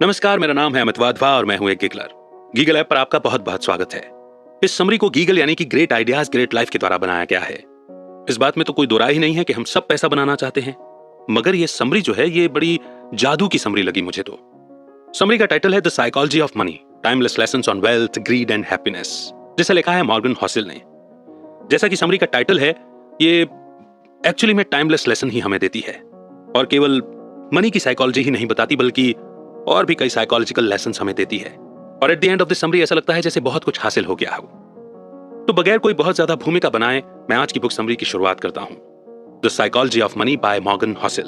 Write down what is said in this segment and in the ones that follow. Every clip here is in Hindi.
नमस्कार, मेरा नाम है अमित वाधवा और मैं हूं एक गिगलर। गीगल ऐप पर आपका बहुत बहुत स्वागत है। इस समरी को गीगल यानी कि ग्रेट आइडियाज ग्रेट लाइफ के द्वारा बनाया गया है। इस बात में तो कोई दो राय ही नहीं है कि हम सब पैसा बनाना चाहते हैं, मगर ये समरी जो है ये बड़ी जादू की समरी लगी मुझे तो। समरी का टाइटल है the psychology of money, timeless lessons on wealth, grid and happiness, जिसे लिखा है मॉर्गन हॉसेल ने। जैसा कि समरी का टाइटल है, ये एक्चुअली में टाइमलेस लेसन ही हमें देती है और केवल मनी की साइकोलॉजी ही नहीं बताती बल्कि और भी कई साइकोलॉजिकल लेसन्स हमें देती है। और at the end of the summary ऐसा लगता है जैसे बहुत कुछ हासिल हो गया हो। तो बगैर कोई बहुत ज्यादा भूमिका बनाए मैं आज की बुक समरी की शुरुआत करता हूं। The psychology of money by Morgan Housel.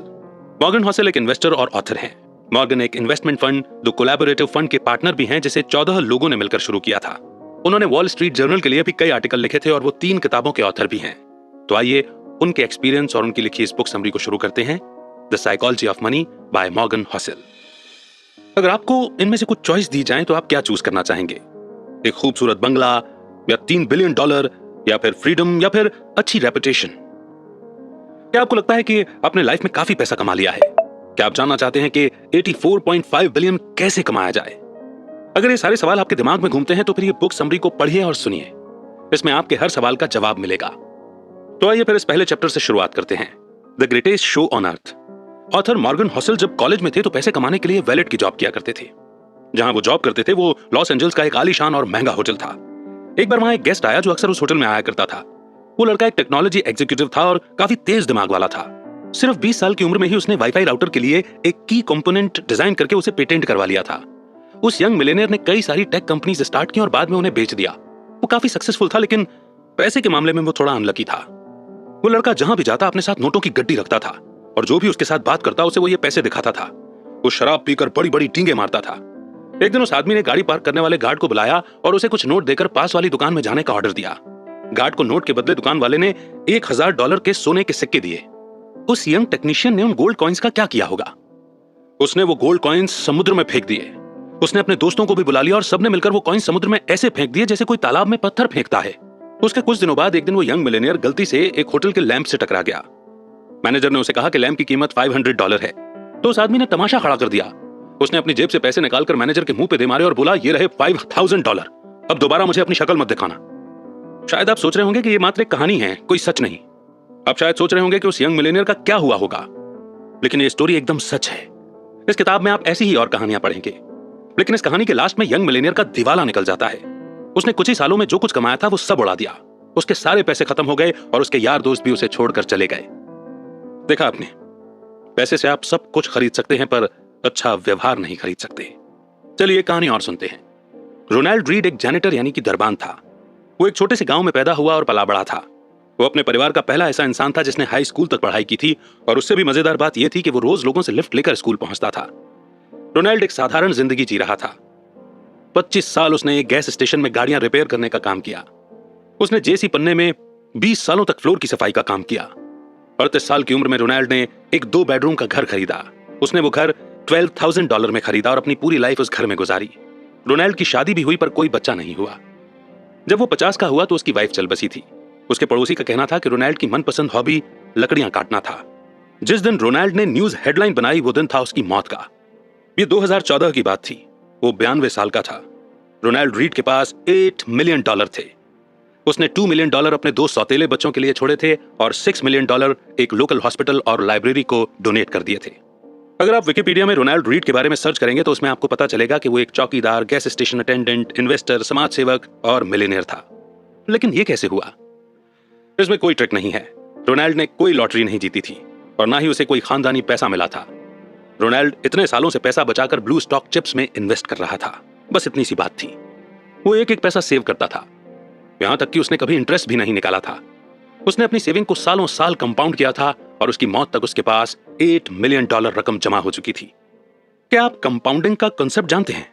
Morgan Housel एक इन्वेस्टर और ऑथर हैं। मॉर्गन एक investment fund, the collaborative fund के पार्टनर भी हैं, जिसे 14 लोगों ने मिलकर शुरू किया था। उन्होंने वॉल स्ट्रीट जर्नल के लिए भी कई आर्टिकल लिखे थे और वो 3 किताबों के ऑथर भी हैं। तो आइए उनके एक्सपीरियंस और उनकी लिखी इस बुक समरी को शुरू करते हैं। The psychology of money by Morgan Housel. अगर आपको इनमें से कुछ चॉइस दी जाए तो आप क्या चूज करना चाहेंगे? एक खूबसूरत बंगला या $3 बिलियन या फिर फ्रीडम या फिर अच्छी रेपुटेशन? क्या आपको लगता है कि आपने लाइफ में काफी पैसा कमा लिया है? क्या आप जानना चाहते हैं कि 84.5 बिलियन कैसे कमाया जाए? अगर ये सारे सवाल आपके दिमाग में घूमते हैं तो फिर ये बुक समरी को पढ़िए और सुनिए। इसमें आपके हर सवाल का जवाब मिलेगा। तो आइए फिर इस पहले चैप्टर से शुरुआत करते हैं, the greatest show on earth. Author Morgan Housel जब कॉलेज में थे तो पैसे कमाने के लिए वैलेट की जॉब किया करते थे। जहां वो जॉब करते थे वो लॉस एंजल्स का एक आलीशान और महंगा होटल था। एक बार वहां एक गेस्ट आया जो अक्सर उस होटल में आया करता था। वो लड़का एक टेक्नोलॉजी एग्जीक्यूटिव था और काफी तेज दिमाग वाला था। सिर्फ 20 साल की उम्र में ही उसने वाईफाई राउटर के लिए एक की कंपोनेंट डिजाइन करके उसे पेटेंट करवा लिया था। उस यंग मिलियनेयर ने कई सारी टेक कंपनीज स्टार्ट की और बाद में उन्हें बेच दिया। वो काफी सक्सेसफुल था, लेकिन पैसे के मामले में वो थोड़ा अनलकी था। वो लड़का जहां भी जाता अपने साथ नोटों की गड्डी रखता था और जो भी उसके साथ बात करता उसे वो ये पैसे दिखाता था। वो शराब पीकर बड़ी बड़ी टींगे मारता था। एक दिन उस आदमी ने गाड़ी पार्क करने वाले गार्ड को बुलाया और उसे कुछ नोट देकर पास वाली दुकान में जाने का ऑर्डर दिया। गार्ड को नोट के बदले दुकान वाले ने $1000 के सोने के सिक्के दिए। उस यंग टेक्नीशियन ने उन गोल्ड कॉइन्स का क्या किया होगा? उसने वो गोल्ड कॉइन्स समुद्र में फेंक दिए। उसने अपने दोस्तों को भी बुला लिया और सबने मिलकर वो कॉइन्स समुद्र में ऐसे फेंक दिए जैसे कोई तालाब में पत्थर फेंकता है। उसके कुछ दिनों बाद एक दिन वो यंग मिलियनेयर गलती से एक होटल के लैंप से टकरा गया। मैनेजर ने उसे कहा कि लैंप की कीमत $500 है। तो उस आदमी ने तमाशा खड़ा कर दिया। उसने अपनी जेब से पैसे निकालकर मैनेजर के मुंह पे दे मारे और बोला, ये रहे $5000, अब दोबारा मुझे अपनी शक्ल मत दिखाना। शायद आप सोच रहे होंगे कि ये मात्र एक कहानी है, कोई सच नहीं। आप शायद सोच रहे होंगे कि उस यंग मिलियनेयर का क्या हुआ होगा, लेकिन ये स्टोरी एकदम सच है। इस किताब में आप ऐसी ही और कहानियां पढ़ेंगे, लेकिन इस कहानी के लास्ट में यंग मिलियनेयर का दिवाला निकल जाता है। उसने कुछ ही सालों में जो कुछ कमाया था वो सब उड़ा दिया। उसके सारे पैसे खत्म हो गए और उसके यार दोस्त भी उसे छोड़कर चले गए। देखा आपने, पैसे से आप सब कुछ खरीद सकते हैं पर अच्छा व्यवहार नहीं खरीद सकते। चलिए कहानी और सुनते हैं। रोनाल्ड रीड एक जैनिटर यानी कि दरबान था। वो एक छोटे से गांव में पैदा हुआ और पला बड़ा था। वो अपने परिवार का पहला ऐसा इंसान था जिसने हाई स्कूल तक पढ़ाई की थी और उससे भी मजेदार बात यह थी कि वो रोज लोगों से लिफ्ट लेकर स्कूल पहुंचता था। रोनाल्ड एक साधारण जिंदगी जी रहा था। 25 साल उसने एक गैस स्टेशन में गाड़ियां रिपेयर करने का काम किया। उसने जेसी पन्ने में 20 सालों तक फ्लोर की सफाई का काम किया। 38 साल की उम्र में रोनाल्ड ने एक 2 बेडरूम का घर खरीदा। उसने वो घर $12,000 में खरीदा और अपनी पूरी लाइफ उस घर में गुजारी। रोनाल्ड की शादी भी हुई पर कोई बच्चा नहीं हुआ। जब वो 50 का हुआ तो उसकी वाइफ चल बसी थी। उसके पड़ोसी का कहना था कि रोनाल्ड की मनपसंद हॉबी लकड़ियां काटना था। जिस दिन रोनाल्ड ने न्यूज हेडलाइन बनाई वो दिन था उसकी मौत का। ये 2014 की बात थी। वो 92 साल का था। रोनाल्ड रीड के पास $8 मिलियन थे। उसने $2 मिलियन अपने 2 सौतेले बच्चों के लिए छोड़े थे और $6 मिलियन एक लोकल हॉस्पिटल और लाइब्रेरी को डोनेट कर दिए थे। अगर आप विकिपीडिया में रोनाल्ड रीड के बारे में सर्च करेंगे तो उसमें आपको पता चलेगा कि वो एक चौकीदार, गैस स्टेशन अटेंडेंट, इन्वेस्टर, समाज सेवक और मिलियनेयर था। लेकिन ये कैसे हुआ? इसमें कोई ट्रिक नहीं है। रोनाल्ड ने कोई लॉटरी नहीं जीती थी और ना ही उसे कोई खानदानी पैसा मिला था। रोनाल्ड इतने सालों से पैसा बचाकर ब्लू स्टॉक चिप्स में इन्वेस्ट कर रहा था। बस इतनी सी बात थी। वो एक एक पैसा सेव करता था, यहां तक कि उसने कभी इंटरेस्ट भी नहीं निकाला था। उसने अपनी सेविंग को सालों साल कंपाउंड किया था और उसकी मौत तक उसके पास $8 मिलियन रकम जमा हो चुकी थी। क्या आप कंपाउंडिंग का कांसेप्ट जानते हैं?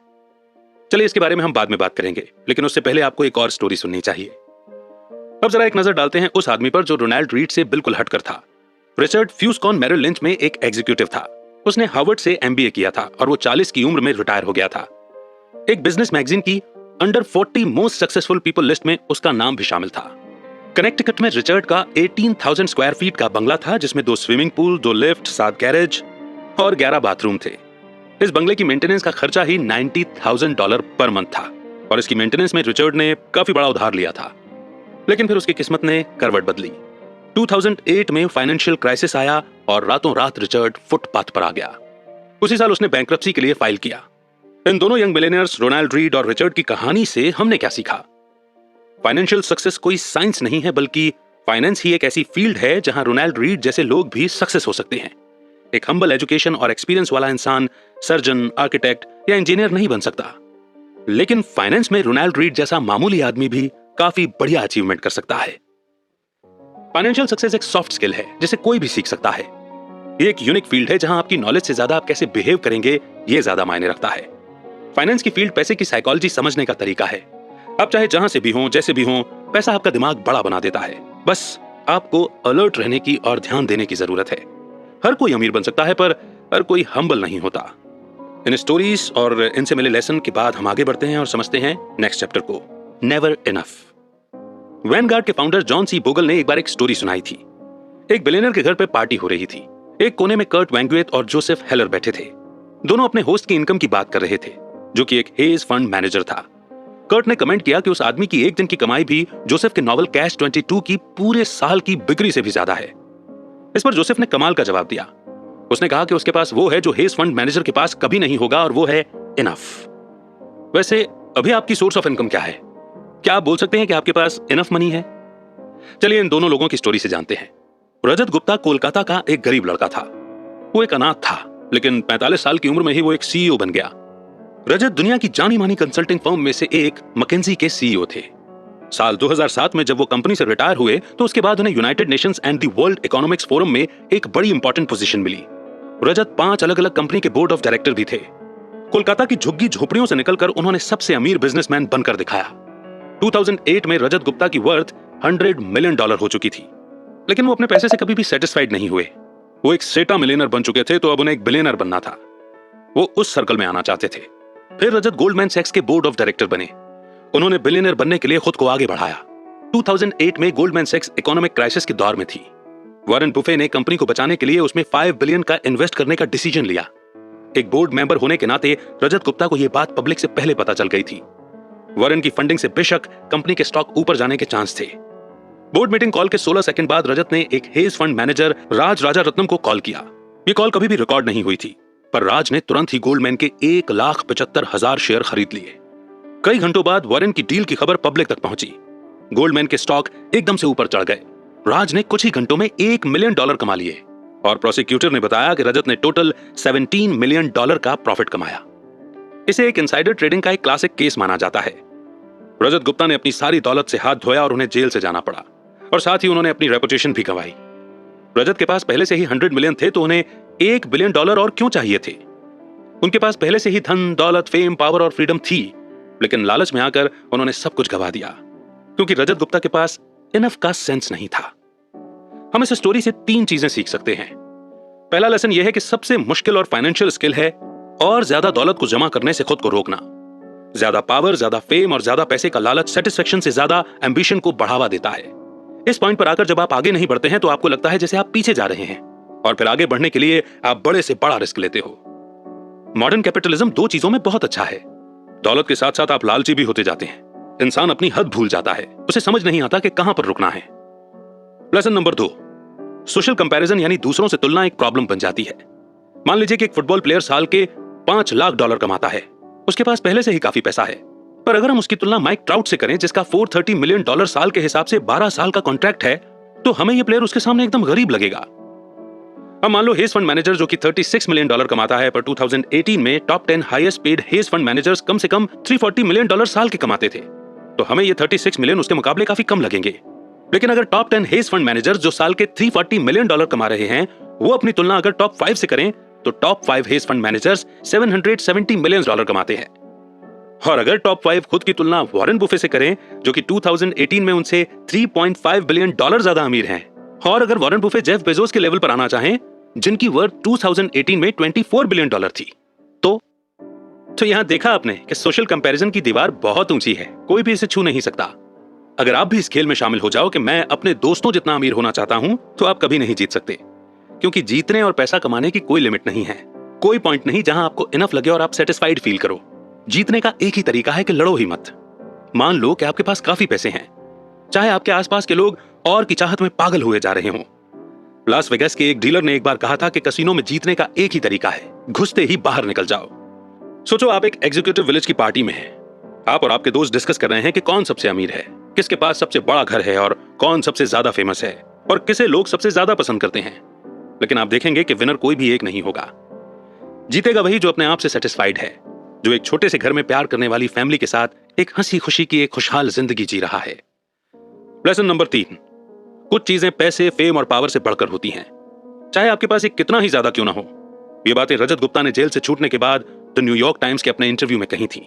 चलिए इसके बारे में हम बाद में बात करेंगे, लेकिन उससे पहले आपको एक और स्टोरी सुननी चाहिए। अब जरा एक नजर डालते हैं उस आदमी पर जो रोनाल्ड रीड से बिल्कुल हटकर था। रिचर्ड फ्यूस्कॉन मेरिल लिंच में एक एग्जीक्यूटिव था। उसने हार्वर्ड से MBA किया था और वो 40 की उम्र में रिटायर हो गया था। एक बिजनेस मैगजीन की under 40 most successful people list में उसका नाम भी शामिल था। कनेक्टिकट में रिचर्ड का 18,000 स्क्वायर फीट का बंगला था जिसमें 2 स्विमिंग पूल, 2 लिफ्ट, 7 गैरेज और 11 बाथरूम थे। इस बंगले की मेंटेनेंस का खर्चा ही $90,000 पर मंथ था और इसकी मेंटेनेंस में रिचर्ड ने काफी बड़ा उधार लिया था। लेकिन फिर उसकी किस्मत ने करवट बदली। 2008 में फाइनेंशियल क्राइसिस आया और रातों रात रिचर्ड फुटपाथ पर आ गया। उसी साल उसने बैंक्रप्सी के लिए फाइल किया। इन दोनों यंग मिलियनियर्स रोनाल्ड रीड और रिचर्ड की कहानी से हमने क्या सीखा? फाइनेंशियल सक्सेस कोई साइंस नहीं है, बल्कि फाइनेंस ही एक ऐसी फील्ड है जहां रोनाल्ड रीड जैसे लोग भी सक्सेस हो सकते हैं। एक हम्बल एजुकेशन और एक्सपीरियंस वाला इंसान सर्जन, आर्किटेक्ट या इंजीनियर नहीं बन सकता, लेकिन फाइनेंस में रोनाल्ड रीड जैसा मामूली आदमी भी काफी बढ़िया अचीवमेंट कर सकता है। फाइनेंशियल सक्सेस एक सॉफ्ट स्किल है जिसे कोई भी सीख सकता है। ये एक यूनिक फील्ड है जहां आपकी नॉलेज से ज्यादा आप कैसे बिहेव करेंगे ये ज्यादा मायने रखता है। फाइनेंस की फील्ड पैसे की साइकोलॉजी समझने का तरीका है। आप चाहे जहां से भी हो, जैसे भी हो, पैसा आपका दिमाग बड़ा बना देता है। बस आपको अलर्ट रहने की और ध्यान देने की जरूरत है। हर कोई अमीर बन सकता है, पर हर कोई हम्बल नहीं होता। इन स्टोरीज और इनसे मिले लेसन के बाद हम आगे बढ़ते हैं और समझते हैं नेक्स्ट चैप्टर को, नेवर इनफ। वैनगार्ड के फाउंडर जॉन सी बोगल ने एक बार एक स्टोरी सुनाई थी। एक बिलियनर के घर पे पार्टी हो रही थी। एक कोने में कर्ट वैंगुएट और जोसेफ हेलर बैठे थे। दोनों अपने होस्ट की इनकम की बात कर रहे थे, जो कि एक हेज फंड मैनेजर था। कर्ट ने कमेंट किया कि उस आदमी की एक दिन की कमाई भी जोसेफ के नॉवल कैश 22 की पूरे साल की बिक्री से भी ज्यादा है। इस पर जोसेफ ने कमाल का जवाब दिया। उसने कहा कि उसके पास वो है जो हेज फंड मैनेजर के पास कभी नहीं होगा, और वो है इनफ। वैसे अभी आपकी सोर्स ऑफ इनकम क्या है? क्या आप बोल सकते हैं कि आपके पास इनफ मनी है? चलिए इन दोनों लोगों की स्टोरी से जानते हैं। रजत गुप्ता कोलकाता का एक गरीब लड़का था। वो एक अनाथ था, लेकिन 45 साल की उम्र में ही वो एक सीईओ बन गया। रजत दुनिया की जानी मानी कंसल्टिंग फर्म में से एक मैकेंजी के सीईओ थे। साल 2007 में जब वो कंपनी से रिटायर हुए तो उसके बाद उन्हें United Nations and the world economics forum में एक बड़ी इंपॉर्टेंट पोजीशन मिली। रजत 5 अलग अलग कंपनी के बोर्ड ऑफ डायरेक्टर भी थे। कोलकाता की झुग्गी झोपड़ियों से निकलकर उन्होंने सबसे अमीर बिजनेसमैन बनकर दिखाया। 2008 में रजत गुप्ता की वर्थ $100 मिलियन हो चुकी थी। लेकिन वो अपने पैसे से कभी भी सेटिस्फाइड नहीं हुए। वो एक सेटा मिलियनर बन चुके थे, तो अब उन्हें एक बिलियनर बनना था। वो उस सर्कल में आना चाहते थे। फिर रजत गोल्डमैन सैक्स के बोर्ड ऑफ डायरेक्टर बने। उन्होंने बिलियनर बनने के लिए खुद को आगे बढ़ाया। 2008 में गोल्डमैन सैक्स इकोनॉमिक क्राइसिस के दौर में थी। वॉरेन बुफे ने कंपनी को बचाने के लिए उसमें $5 बिलियन का इन्वेस्ट करने का डिसीजन लिया। एक बोर्ड मेंबर होने के नाते रजत गुप्ता को यह बात पब्लिक से पहले पता चल गई थी। वॉरेन की फंडिंग से बेशक कंपनी के स्टॉक ऊपर जाने के चांस थे। बोर्ड मीटिंग कॉल के 16 सेकंड बाद रजत ने एक हेज फंड मैनेजर राज राजा रत्नम को कॉल किया। यह कॉल कभी भी रिकॉर्ड नहीं हुई थी, पर राज ने तुरंत ही गोल्डमैन के 1,75,000 शेयर खरीद लिए। कई घंटों बाद वॉरेन की डील की खबर पब्लिक तक पहुंची। गोल्डमैन के स्टॉक एकदम से ऊपर चढ़ गए। राज ने कुछ ही घंटों में $1 मिलियन कमा लिए और प्रोसिक्यूटर ने बताया कि रजत ने टोटल $17 मिलियन का प्रॉफिट कमाया। इसे एक इनसाइडर ट्रेडिंग का एक क्लासिक केस माना जाता है। रजत गुप्ता ने अपनी सारी दौलत से हाथ धोया और उन्हें जेल से जाना पड़ा, और साथ ही उन्होंने अपनी रेपुटेशन भी गंवाई। रजत के पास पहले से ही $100 मिलियन थे, तो उन्हें $1 बिलियन और क्यों चाहिए थे? उनके पास पहले से ही धन, दौलत, फेम, पावर और फ्रीडम थी, लेकिन लालच में आकर उन्होंने सब कुछ गंवा दिया, क्योंकि रजत गुप्ता के पास इनफ का सेंस नहीं था। हम इस स्टोरी से 3 चीजें सीख सकते हैं। पहला लेसन यह है कि सबसे मुश्किल और फाइनेंशियल स्किल है और ज्यादा दौलत को जमा करने से खुद को रोकना। ज्यादा पावर, ज्यादा फेम और ज्यादा पैसे का लालच सेटिस्फेक्शन से ज्यादा एम्बिशन को बढ़ावा देता है। इस पॉइंट पर आकर जब आप आगे नहीं बढ़ते हैं तो आपको लगता है जैसे आप पीछे जा रहे हैं, और फिर आगे बढ़ने के लिए आप बड़े से बड़ा रिस्क लेते हो। मॉडर्न कैपिटलिज्म 2 चीजों में बहुत अच्छा है। दौलत के साथ साथ आप लालची भी होते जाते हैं। इंसान अपनी हद भूल जाता है, उसे समझ नहीं आता कि कहां पर रुकना है। लेसन नंबर 2, सोशल कंपैरिजन यानी दूसरों से तुलना एक प्रॉब्लम बन जाती है। मान लीजिए कि एक फुटबॉल प्लेयर साल के $5 लाख कमाता है। उसके पास पहले से ही काफी पैसा है, पर अगर हम उसकी तुलना माइक ट्राउट से करें जिसका $430 मिलियन साल के हिसाब से 12 साल का कॉन्ट्रैक्ट है, तो हमें यह प्लेयर उसके सामने एकदम गरीब लगेगा। अब मान लो हेज फंड मैनेजर जो कि $36 मिलियन कमाता है, पर 2018 में top 10 highest paid hedge fund managers कम से कम $340 मिलियन साल के कमाते थे, तो हमें ये 36 मिलियन उसके मुकाबले काफी कम लगेंगे। लेकिन अगर टॉप 10 हेज फंड मैनेजर्स जो साल के $340 मिलियन कमा रहे हैं, वो अपनी तुलना अगर टॉप 5 से करें, तो top 5 hedge fund managers $770 million कमाते हैं। और अगर टॉप 5 खुद की तुलना वॉरेन बुफे से करें, जो कि 2018 में उनसे $3.5 बिलियन ज्यादा अमीर हैं, और अगर वॉरेन बुफे जेफ बेजोस के लेवल पर आना चाहें, जिनकी वर्थ 2018 में $24 बिलियन थी, तो यहां देखा आपने कि सोशल कंपैरिजन की दीवार बहुत ऊंची है, कोई भी इसे छू नहीं सकता। अगर आप भी इस खेल में शामिल हो जाओ कि मैं अपने दोस्तों जितना अमीर होना चाहता हूं, तो आप कभी नहीं जीत सकते, क्योंकि जीतने और पैसा कमाने की कोई लिमिट नहीं है। कोई पॉइंट नहीं जहां आपको इनफ लगे और आप सेटिस्फाइड फील करो। जीतने का एक ही तरीका है कि लड़ो ही मत। मान लो कि आपके पास काफी पैसे हैं, चाहे आपके आसपास के लोग और की चाहत में पागल हुए जा रहे हों। लास वेगास के एक डीलर ने एक बार कहा था कि कसिनो में जीतने का एक ही तरीका है, घुसते ही बाहर निकल जाओ। सोचो आप एक एग्जीक्यूटिव विलेज की पार्टी में हैं। आप और आपके दोस्त डिस्कस कर रहे हैं कि कौन सबसे अमीर है, किसके पास सबसे बड़ा घर है और कौन सबसे ज्यादा फेमस है और किसे लोग सबसे ज्यादा पसंद करते हैं। लेकिन आप देखेंगे कि विनर कोई भी एक नहीं होगा। जीतेगा वही जो अपने आप से सेटिस्फाइड है, जो एक छोटे से घर में प्यार करने वाली फैमिली के साथ एक हंसी खुशी की एक खुशहाल जिंदगी जी रहा है। लेसन नंबर 3, कुछ चीजें पैसे, फेम और पावर से बढ़कर होती हैं, चाहे आपके पास एक कितना ही ज्यादा क्यों ना हो। ये बातें रजत गुप्ता ने जेल से छूटने के बाद द न्यूयॉर्क टाइम्स के अपने इंटरव्यू में कही थी।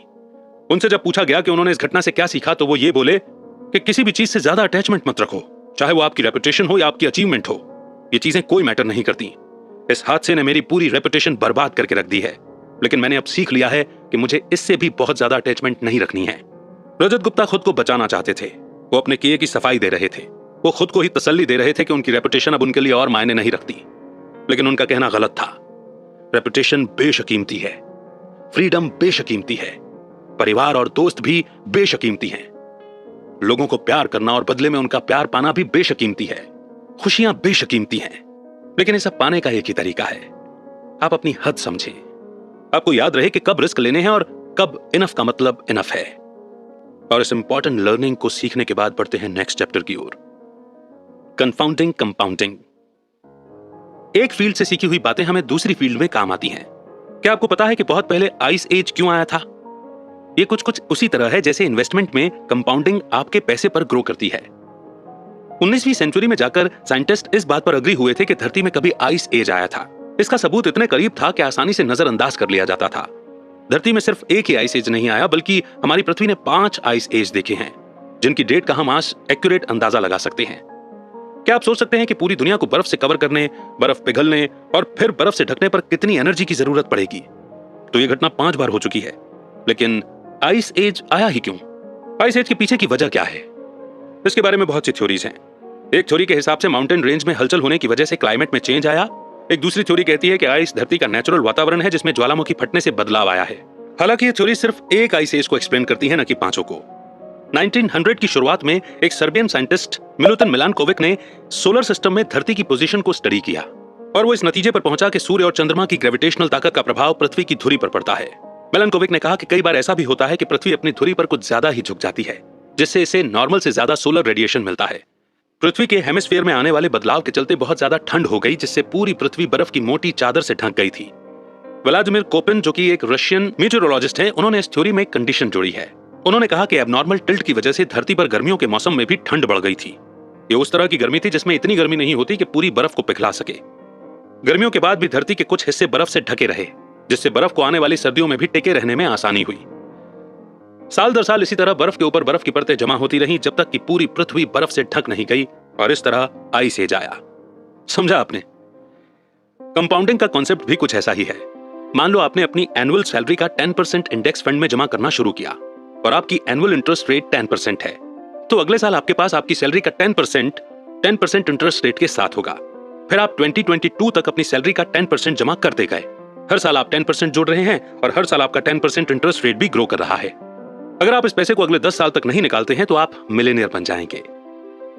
उनसे जब पूछा गया कि उन्होंने इस घटना से क्या सीखा, तो वो ये बोले कि किसी भी चीज से ज्यादा अटैचमेंट मत रखो, चाहे वो आपकी रेपुटेशन हो या आपकी अचीवमेंट हो। ये चीजें कोई मैटर नहीं करती। इस हादसे ने मेरी पूरी रेपुटेशन बर्बाद करके रख दी है, लेकिन मैंने अब सीख लिया है कि मुझे इससे भी बहुत ज्यादा अटैचमेंट नहीं रखनी है। रजत गुप्ता खुद को बचाना चाहते थे। वो अपने किए की सफाई दे रहे थे। वो खुद को ही तसल्ली दे रहे थे कि उनकी रेपुटेशन अब उनके लिए और मायने नहीं रखती। लेकिन उनका कहना गलत था। रेपुटेशन बेशकीमती है, फ्रीडम बेशकीमती है, परिवार और दोस्त भी बेशकीमती हैं। लोगों को प्यार करना और बदले में उनका प्यार पाना भी बेशकीमती है। खुशियां बेशकीमती हैं, लेकिन ये सब पाने का एक ही तरीका है, आप अपनी हद समझें। आपको याद रहे कि कब रिस्क लेने हैं और कब इनफ का मतलब इनफ है। और इस इंपॉर्टेंट लर्निंग को सीखने के बाद बढ़ते हैं नेक्स्ट चैप्टर की ओर, कंफाउंडिंग कंपाउंडिंग। एक फील्ड से सीखी हुई बातें हमें दूसरी फील्ड में काम आती हैं। क्या आपको पता है कि बहुत पहले आइस एज क्यों आया था? ये कुछ उसी तरह है जैसे इन्वेस्टमेंट में कंपाउंडिंग आपके पैसे पर ग्रो करती है। 19वीं सेंचुरी में जाकर साइंटिस्ट इस बात पर अग्री हुए थे कि धरती में कभी आइस एज आया था। इसका सबूत इतने करीब था कि आसानी से नजरअंदाज कर लिया जाता था। धरती में सिर्फ एक ही आइस एज नहीं आया, बल्कि हमारी पृथ्वी ने 5 आइस एज देखे हैं, जिनकी डेट का हम आज एक्यूरेट अंदाजा लगा सकते हैं। क्या आप सोच सकते हैं कि पूरी दुनिया को बर्फ से कवर करने, बर्फ पिघलने और फिर बर्फ से ढकने पर कितनी एनर्जी की जरूरत पड़ेगी? तो यह घटना 5 बार हो चुकी है, लेकिन आइस एज आया ही क्यों? आइस एज के पीछे की वजह क्या है? इसके बारे में बहुत सी थ्योरीज हैं। एक थ्योरी के हिसाब से माउंटेन रेंज में हलचल होने की वजह से क्लाइमेट में चेंज आया। एक दूसरी थ्योरी कहती है कि आइस धरती का नेचुरल वातावरण है जिसमें ज्वालामुखी फटने से बदलाव आया है। हालांकि ये थ्योरी सिर्फ एक आइस एज को एक्सप्लेन करती है, न कि 5 को। 1900 की शुरुआत में एक सर्बियन साइंटिस्ट मिलुतिन मिलानकोविक ने सोलर सिस्टम में धरती की पोजीशन को स्टडी किया और वो इस नतीजे पर पहुंचा कि सूर्य और चंद्रमा की ग्रेविटेशनल ताकत का प्रभाव पृथ्वी की धुरी पर पड़ता है। मिलानकोविक ने कहा कि कई बार ऐसा भी होता है कि पृथ्वी अपनी धुरी पर कुछ ज्यादा ही झुक जाती है, जिससे इसे नॉर्मल से ज्यादा सोलर रेडिएशन मिलता है। पृथ्वी के हेमिस्फीयर में आने वाले बदलाव के चलते बहुत ज्यादा ठंड हो गई, जिससे पूरी पृथ्वी बर्फ की मोटी चादर से ढक गई थी। व्लादिमीर कोपिन, जो कि एक रशियन मीटेरोलॉजिस्ट हैं, उन्होंने इस थ्योरी में एक कंडीशन जोड़ी है। उन्होंने कहा कि एबनॉर्मल टिल्ट की वजह से धरती पर गर्मियों के मौसम में भी ठंड बढ़ गई थी। ये उस तरह की गर्मी थी जिसमें इतनी गर्मी नहीं होती कि पूरी बर्फ को पिघला सके। गर्मियों के बाद भी धरती के कुछ हिस्से बर्फ से ढके रहे, जिससे बर्फ को आने वाली सर्दियों में भी टिके रहने में आसानी हुई। साल दर साल इसी तरह बर्फ के ऊपर बर्फ की परतें जमा होती रहीं, जब तक कि पूरी पृथ्वी बर्फ से ढक नहीं गई और इस तरह आइस एज आया। समझा आपने? कंपाउंडिंग का कॉन्सेप्ट भी कुछ ऐसा ही है। मान लो आपने अपनी एनुअल सैलरी का 10% इंडेक्स फंड में जमा करना शुरू किया और आपकी एनुअल इंटरेस्ट रेट 10% है, तो अगले साल आपके पास आपकी सैलरी का 10% इंटरेस्ट रेट के साथ होगा। फिर आप 2022 तक अपनी सैलरी का 10% जमा करते गए। हर साल आप 10% जोड़ रहे हैं और हर साल आपका 10% इंटरेस्ट रेट भी ग्रो कर रहा है। अगर आप इस पैसे को अगले 10 साल तक नहीं निकालते हैं तो आप मिलेनियर बन जाएंगे।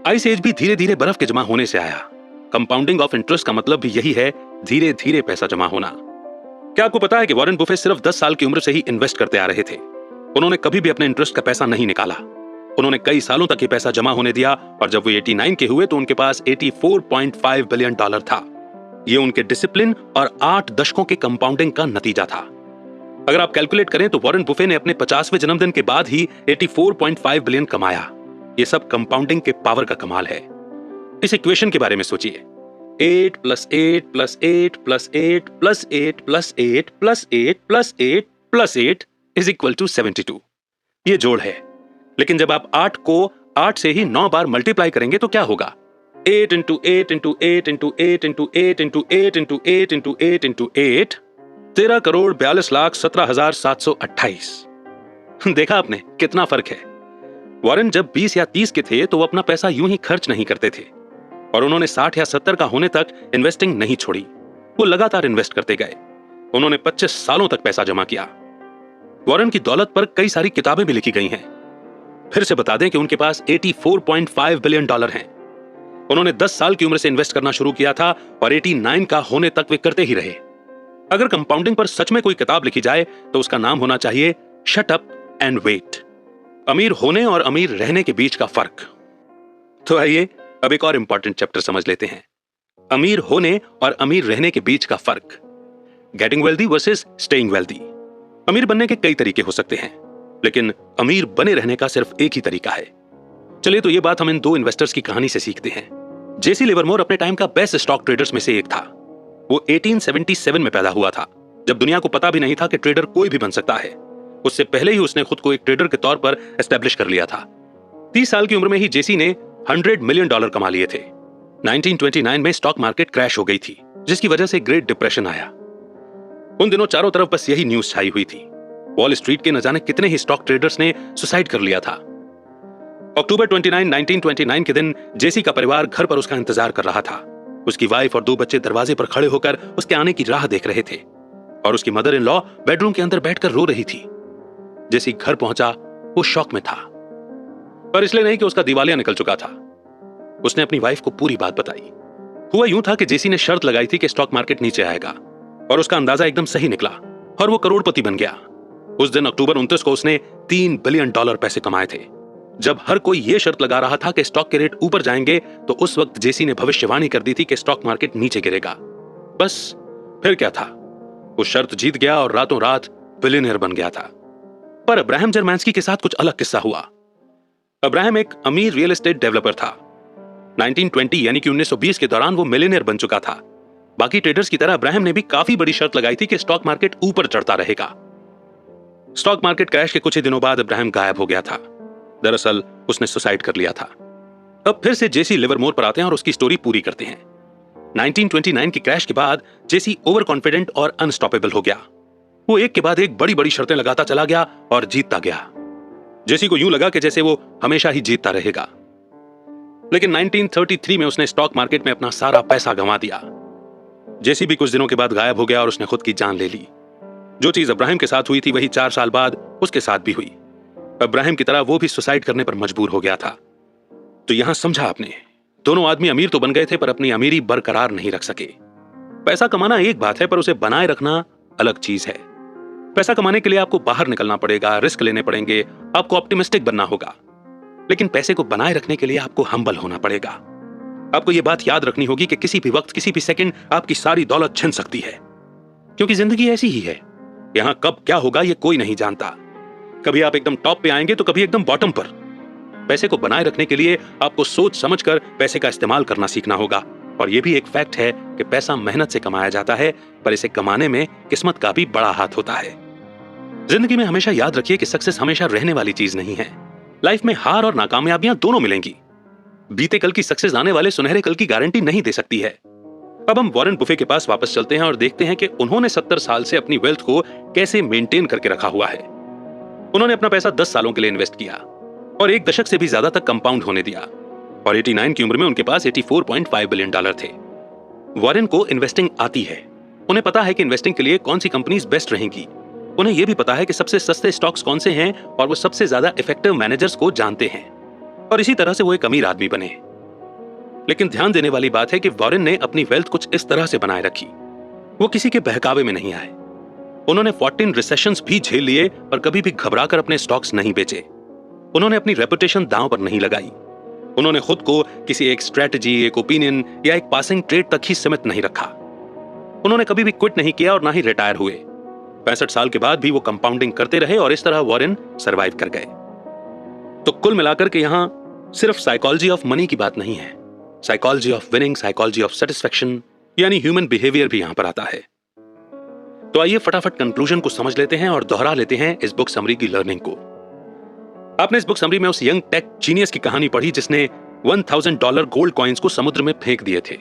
आइस एज भी धीरे धीरे बर्फ के जमा होने से आया। कंपाउंडिंग ऑफ इंटरेस्ट का मतलब भी यही है, धीरे धीरे पैसा जमा होना। क्या आपको पता है कि वॉरेन बुफे सिर्फ 10 साल की उम्र से ही इन्वेस्ट करते आ रहे थे? उन्होंने कभी भी अपने इंटरेस्ट का पैसा नहीं निकाला। उन्होंने कई सालों तक ये पैसा जमा होने दिया और जब वो 89 के हुए तो उनके पास $84.5 बिलियन था। ये उनके डिसिप्लिन और 8 दशकों के कंपाउंडिंग का नतीजा था। अगर आप कैलकुलेट करें तो वॉरेन बुफे ने अपने 50वें जन्मदिन के बाद ही 84.5 बिलियन कमाया। ये सब कंपाउंडिंग के पावर का कमाल है। इस इक्वेशन के बारे में सोचिए, 8 + 8 + 8 + 8 + 8 + 8 + 8 + 8 + 8 = 72। ये जोड़ है। लेकिन जब आप 8 को 8 से ही 9 बार मल्टीप्लाई करेंगे तो क्या होगा? 8 × 8 × 8 × 8 × 8 × 8 × 8 × 8 × 8 13,42,17,728। देखा आपने कितना फर्क है? वॉरेन जब 20 या 30 के थे तो वो अपना पैसा यूं ही खर्च नहीं करते थे और उन्होंने 60 या 70 का होने तक इन्वेस्टिंग नहीं छोड़ी। वो लगातार इन्वेस्ट करते गए। उन्होंने 25 सालों तक पैसा जमा किया। वॉरेन की दौलत पर कई सारी किताबें भी लिखी गई हैं। फिर से बता दें कि उनके पास 84.5 बिलियन डॉलर हैं। उन्होंने 10 साल की उम्र से इन्वेस्ट करना शुरू किया था और 89 का होने तक वे करते ही रहे। अगर कंपाउंडिंग पर सच में कोई किताब लिखी जाए तो उसका नाम होना चाहिए शट अप एंड वेट, अमीर होने और अमीर रहने के बीच का फर्क। तो आइए अब एक और इंपॉर्टेंट चैप्टर समझ लेते हैं, अमीर होने और अमीर रहने के बीच का फर्क। Getting wealthy versus staying wealthy. अमीर बनने के कई तरीके हो सकते हैं, लेकिन अमीर बने रहने का सिर्फ एक ही तरीका है। चलिए तो ये बात हम इन दो इन्वेस्टर्स की कहानी से सीखते हैं। जेसी लिवरमोर अपने टाइम का बेस्ट स्टॉक ट्रेडर्स में से एक था। वो 1877 में पैदा हुआ था, जब दुनिया को पता भी नहीं था कि ट्रेडर कोई भी बन सकता है। उससे पहले ही उसने खुद को एक ट्रेडर के तौर पर एस्टेब्लिश कर लिया था। 30 साल की उम्र में ही जेसी ने $100 मिलियन कमा लिए थे। 1929 में स्टॉक मार्केट क्रैश हो गई थी, जिसकी वजह से ग्रेट डिप्रेशन आया। उन दिनों चारों तरफ बस यही न्यूज छाई हुई थी। वॉल स्ट्रीट के न जाने कितने ही स्टॉक ट्रेडर्स ने सुसाइड कर लिया था। अक्टूबर 29, 1929 के दिन जेसी का परिवार घर पर उसका इंतजार कर रहा था। उसकी वाइफ और 2 बच्चे दरवाजे पर खड़े होकर उसके आने की राह देख रहे थे और उसकी मदर इन लॉ बेडरूम के अंदर बैठकर रो रही थी। जेसी घर पहुंचा, वो शॉक में था, पर इसलिए नहीं कि उसका दिवालिया निकल चुका था। उसने अपनी वाइफ को पूरी बात बताई। हुआ यूं था कि जेसी ने शर्त लगाई थी कि स्टॉक मार्केट नीचे आएगा और उसका अंदाजा एकदम सही निकला और वो करोड़पति बन गया। उस दिन अक्टूबर 29 को उसने $3 बिलियन पैसे कमाए थे। जब हर कोई ये शर्त लगा रहा था कि स्टॉक के रेट ऊपर जाएंगे, तो उस वक्त जेसी ने भविष्यवाणी कर दी थी कि स्टॉक मार्केट नीचे गिरेगा। बस फिर क्या था, वो शर्त जीत गया और रातों रात बिलियनियर बन गया था। पर अब्राहम जर्मांस्की के साथ कुछ अलग किस्सा हुआ। अब्राहम एक अमीर रियल एस्टेट डेवलपर था। 1920 यानी कि 1920 के दौरान वो मिलियनियर बन चुका था। बाकी ट्रेडर्स की तरह अब्राहम ने भी काफी बड़ी शर्त लगाई थी कि स्टॉक मार्केट ऊपर चढ़ता रहेगा। स्टॉक मार्केट क्रैश के कुछ ही दिनों बाद अब्राहम गायब हो गया था। दरअसल उसने सुसाइड कर लिया था। अब फिर से जेसी लिवरमोर पर आते हैं और उसकी स्टोरी पूरी करते हैं। 1929 की क्रैश के बाद जेसी ओवर कॉन्फिडेंट और अनस्टॉपेबल हो गया। वो एक के बाद एक बड़ी बड़ी शर्तें लगाता चला गया और जीतता गया। जेसी को यूं लगा कि जैसे वो हमेशा ही जीतता रहेगा। लेकिन 1933 में उसने स्टॉक मार्केट में अपना सारा पैसा गंवा दिया। जेसी भी कुछ दिनों के बाद गायब हो गया और उसने खुद की जान ले ली। जो चीज अब्राहम के साथ हुई थी वही 4 साल बाद उसके साथ भी हुई। अब्राहम की तरह वो भी सुसाइड करने पर मजबूर हो गया था। तो यहां समझा आपने, दोनों आदमी अमीर तो बन गए थे पर अपनी अमीरी बरकरार नहीं रख सके। पैसा कमाना एक बात है, पर उसे बनाए रखना अलग चीज है। पैसा कमाने के लिए आपको बाहर निकलना पड़ेगा, रिस्क लेने पड़ेंगे, आपको ऑप्टिमिस्टिक बनना होगा। लेकिन पैसे को बनाए रखने के लिए आपको हम्बल होना पड़ेगा। आपको यह बात याद रखनी होगी कि किसी भी वक्त, किसी भी सेकंड आपकी सारी दौलत छिन सकती है, क्योंकि जिंदगी ऐसी ही है। यहां कब क्या होगा ये कोई नहीं जानता। कभी आप एकदम टॉप पे आएंगे तो कभी एकदम बॉटम पर। पैसे को बनाए रखने के लिए आपको सोच समझकर पैसे का इस्तेमाल करना सीखना होगा। और यह भी एक फैक्ट है कि पैसा मेहनत से कमाया जाता है, पर इसे कमाने में किस्मत का भी बड़ा हाथ होता है। जिंदगी में हमेशा याद रखिए कि सक्सेस हमेशा रहने वाली चीज नहीं है। लाइफ में हार और नाकामयाबियां दोनों मिलेंगी। बीते कल की सक्सेस आने वाले सुनहरे कल की गारंटी नहीं दे सकती है। अब हम वॉरेन बुफे के पास वापस चलते हैं और देखते हैं कि उन्होंने 70 साल से अपनी वेल्थ को कैसे मेंटेन करके रखा हुआ है। उन्होंने अपना पैसा 10 सालों के लिए इन्वेस्ट किया और 1 दशक से भी ज्यादा तक कंपाउंड होने दिया और 89 की उम्र में उनके पास $84.5 बिलियन थे। वॉरेन को इन्वेस्टिंग आती है। उन्हें पता है कि इन्वेस्टिंग के लिए कौन सी कंपनीज बेस्ट रहेंगी। उन्हें यह भी पता है कि सबसे सस्ते स्टॉक्स कौन से हैं और वो सबसे ज्यादा इफेक्टिव मैनेजर्स को जानते हैं। और इसी तरह से वो एक अमीर आदमी बने। लेकिन ध्यान देने वाली बात है कि वॉरेन ने अपनी वेल्थ कुछ इस तरह से बनाए रखी, वो किसी के बहकावे में नहीं आए। उन्होंने 14 रिसेशंस भी झेल लिए पर कभी भी घबराकर अपने स्टॉक्स नहीं बेचे। उन्होंने अपनी रेपुटेशन दांव पर नहीं लगाई। उन्होंने खुद को किसी एक स्ट्रेटजी, एक ओपिनियन या एक पासिंग ट्रेड तक ही सीमित नहीं रखा। उन्होंने कभी भी क्विट नहीं किया और ना ही रिटायर हुए। 65 साल के बाद भी वो कंपाउंडिंग करते रहे और इस तरह वॉरेन सरवाइव कर गए। तो कुल मिलाकर के यहां सिर्फ साइकोलॉजी ऑफ मनी की बात नहीं है, psychology of winning, psychology of satisfaction यानी ह्यूमन बिहेवियर भी यहां पर आता है। तो आइए फटाफट कंक्लूजन को समझ लेते हैं और दोहरा लेते हैं इस बुक समरी की लर्निंग को। आपने इस बुक समरी में उस यंग टेक जीनियस की कहानी पढ़ी जिसने $1000 गोल्ड कॉइन्स को समुद्र में फेंक दिए थे।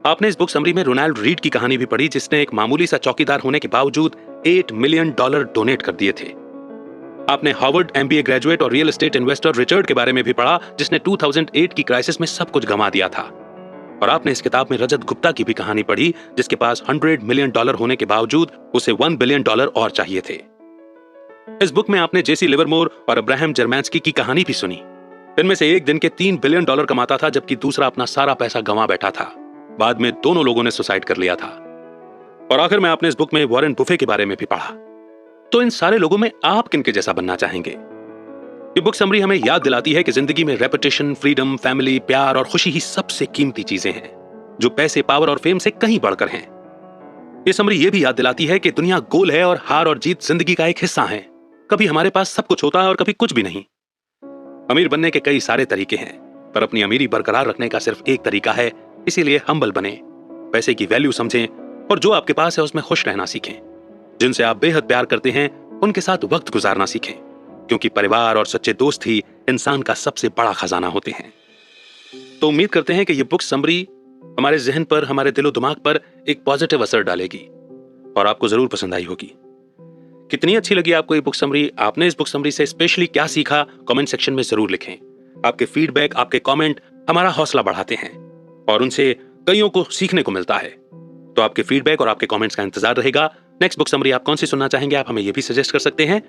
आपने इस बुक समरी में रोनाल्ड रीड की कहानी भी पढ़ी जिसने एक मामूली सा चौकीदार होने के बावजूद $8 मिलियन डोनेट कर दिए थे। आपने हार्वर्ड MBA ग्रेजुएट और रियल एस्टेट इन्वेस्टर रिचर्ड के बारे में भी पढ़ा जिसने 2008 की क्राइसिस में सब कुछ गंवा दिया था। और आपने इस किताब में रजत गुप्ता की भी कहानी पढ़ी, जिसके पास $100 मिलियन होने के बावजूद उसे $1 बिलियन और चाहिए थे। इस बुक में आपने जेसी लिवरमोर और अब्राहम जर्मैंस्की की कहानी भी सुनी। इनमें से एक दिन के $3 बिलियन कमाता था, जबकि दूसरा अपना सारा पैसा गंवा बैठा था। बाद में दोनों लोगों ने सुसाइड कर लिया था। और आखिर में आपने इस बुक में वॉरेन बुफे के बारे में भी पढ़ा। तो इन सारे लोगों में आप किनके जैसा बनना चाहेंगे? ये बुक समरी हमें याद दिलाती है कि जिंदगी में रेपुटेशन, फ्रीडम, फैमिली, प्यार और खुशी ही सबसे कीमती चीजें हैं, जो पैसे, पावर और फेम से कहीं बढ़कर हैं। ये समरी ये भी याद दिलाती है कि दुनिया गोल है और हार और जीत जिंदगी का एक हिस्सा है। कभी हमारे पास सब कुछ होता है और कभी कुछ भी नहीं। अमीर बनने के कई सारे तरीके हैं, पर अपनी अमीरी बरकरार रखने का सिर्फ एक तरीका है। इसीलिए हम्बल बने, पैसे की वैल्यू समझें और जो आपके पास है उसमें खुश रहना सीखें। जिनसे आप बेहद प्यार करते हैं उनके साथ वक्त गुजारना सीखें, क्योंकि परिवार और सच्चे दोस्त ही इंसान का सबसे बड़ा खजाना होते हैं। तो उम्मीद करते हैं कि ये बुक समरी हमारे जहन पर, हमारे दिलो दिमाग पर एक पॉजिटिव असर डालेगी और आपको जरूर पसंद आई होगी। कितनी अच्छी लगी आपको ये बुक समरी? आपने इस बुक समरी से स्पेशली क्या सीखा? कमेंट सेक्शन में जरूर लिखें। आपके फीडबैक, आपके कमेंट हमारा हौसला बढ़ाते हैं और उनसे कईयों को सीखने को मिलता है। तो आपके फीडबैक और आपके कमेंट्स का इंतजार रहेगा। नेक्स्ट बुक समरी आप कौन सी सुनना चाहेंगे? आप हमें यह भी सजेस्ट कर सकते हैं।